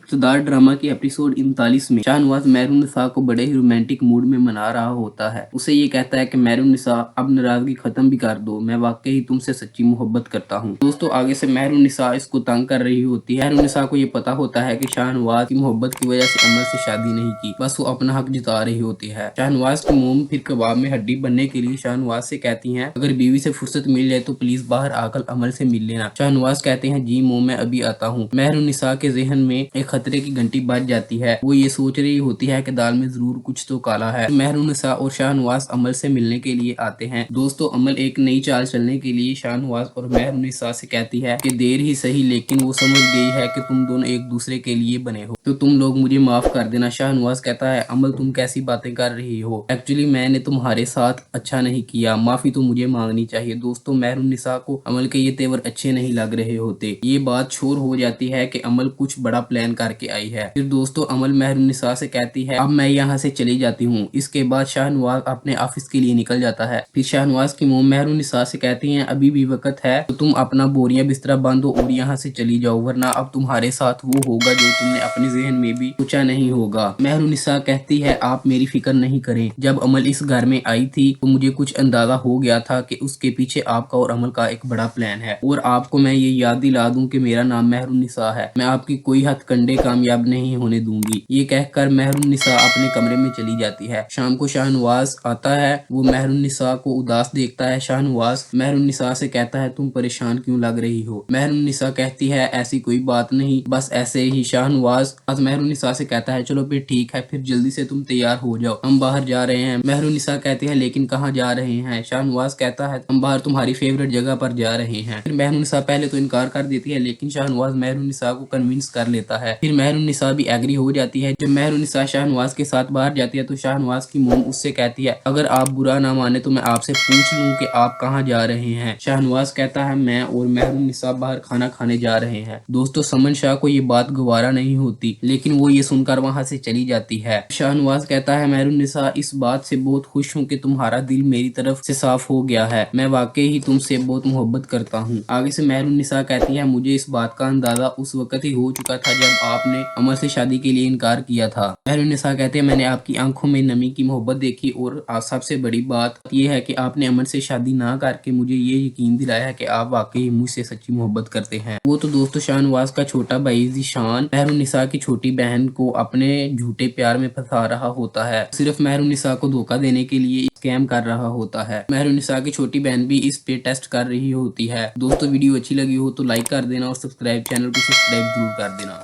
इब्तदार drama के episode 39 में शाहनवाज मेहरुन्निसा को बड़े ही रोमांटिक मूड में मना रहा होता है। उसे ये कहता है कि मेहरुन्निसा अब नाराजगी खत्म भी कर दो, मैं वाकई तुमसे सच्ची मोहब्बत करता हूँ। दोस्तों आगे से मेहरुन्निसा इसको तंग कर रही होती है। मेहरुन्निसा को ये पता होता है कि शाहनवाज की मोहब्बत की वजह से अमल से शादी नहीं की, बस वो अपना हक जता रही होती है। शाहनवाज की मोम फिर कबाब में हड्डी बनने के लिए शाहनवाज से कहती है अगर बीवी से फुर्सत मिल जाए तो प्लीज बाहर आकर अमल से मिल लेना। शाहनवाज कहते हैं जी मोम मैं अभी आता हूँ। मेहरुन्निसा के ज़हन में एक खतरे की घंटी बज जाती है। वो ये सोच रही होती है कि दाल में जरूर कुछ तो काला है। मेहरुन्निसा और शाहनवाज अमल से मिलने के लिए आते हैं। दोस्तों अमल एक नई चाल चलने के लिए शाहनवाज और मेहरुन्निसा से कहती है कि देर ही सही लेकिन वो समझ गई है कि तुम दोनों एक दूसरे के लिए बने हो, तो तुम लोग मुझे माफ कर देना। शाहनवाज कहता है अमल तुम कैसी बातें कर रही हो, एक्चुअली मैंने तुम्हारे साथ अच्छा नहीं किया, माफी तो मुझे मांगनी चाहिए। दोस्तों मेहरुन्निसा को अमल के ये तेवर अच्छे नहीं लग रहे होते। ये बात शोर हो जाती है कि अमल कुछ बड़ा प्लान करके आई है। फिर दोस्तों अमल मेहरुन्निसा से कहती है अब मैं यहाँ से चली जाती हूँ। इसके बाद शाहनवाज अपने ऑफिस के लिए निकल जाता है। फिर शाहनवाज की मोम मेहरुन्निसा से कहती है अभी भी वक्त है तो तुम अपना बोरिया बिस्तरा बांधो और यहाँ से चली जाओ, वरना अब तुम्हारे साथ वो होगा जो तुमने अपने जहन में भी सोचा नहीं होगा। मेहरुन्निसा कहती है आप मेरी फिक्र नहीं करें, जब अमल इस घर में आई थी तो मुझे कुछ अंदाजा हो गया था कि उसके पीछे आपका और अमल का एक बड़ा प्लान है। और आपको मैं ये याद दिला दूं कि मेरा नाम मेहरुन्निसा है, मैं आपकी कोई हथकंडे कामयाब नहीं होने दूंगी। ये कहकर मेहरुन्निसा अपने कमरे में चली जाती है। शाम को शाहनवाज आता है, वो मेहरुन्निसा को उदास देखता है। शाहनवाज मेहरुन्निसा से कहता है तुम परेशान क्यों लग रही हो। मेहरुन्निसा कहती है ऐसी कोई बात नहीं, बस ऐसे ही। शाहनवाज मेहरुन्निसा से कहता है चलो फिर ठीक है, फिर जल्दी से तुम तैयार हो जाओ, हम बाहर जा रहे हैं। मेहरुन्निसा कहती है लेकिन कहाँ जा रहे हैं। शाहनवाज कहता है हम बाहर तुम्हारी फेवरेट जगह पर जा रहे हैं। फिर मेहरुन्निसा पहले तो इनकार कर देती है लेकिन शाहनवाज मेहरुन्निसा को कन्विंस कर लेता है। फिर मेहरुन्निसा भी एग्री हो जाती है। जब मेहरुन्निसा शाहनवाज के साथ बाहर जाती है तो शाहनवाज की मोम उससे कहती है अगर आप बुरा ना माने तो मैं आपसे पूछ लूं कि आप कहाँ जा रहे हैं। शाहनवाज कहता है मैं और मेहरुन्निसा बाहर खाना खाने जा रहे हैं। दोस्तों समन शाह को ये बात गवारा नहीं होती, लेकिन वो ये सुनकर वहाँ से चली जाती है। शाहनवाज कहता है मेहरुन्निसा इस बात से बहुत खुश हूँ कि तुम्हारा दिल मेरी तरफ से साफ हो गया है, मैं वाकई ही तुमसे बहुत मोहब्बत करता हूँ। आगे से मेहरुन्निसा कहती है मुझे इस बात का अंदाजा उस वक्त ही हो चुका था जब आपने अमल से शादी के लिए इनकार किया था। मेहरुन्निसा कहते हैं मैंने आपकी आंखों में नमी की मोहब्बत देखी और सबसे बड़ी बात यह है कि आपने अमल से शादी ना करके मुझे ये यकीन दिलाया कि आप वाकई मुझसे सच्ची मोहब्बत करते हैं। वो तो दोस्तों शाहनवाज का छोटा भाई ज़ीशान मेहरुन्निसा की छोटी बहन को अपने झूठे प्यार में फंसा रहा होता है, सिर्फ मेहरुन्निसा को धोखा देने के लिए स्कैम कर रहा होता है। मेहरुन्निसा की छोटी बहन भी इस पे टेस्ट कर रही होती है। दोस्तों वीडियो अच्छी लगी हो तो लाइक कर देना और चैनल को सब्सक्राइब जरूर कर देना।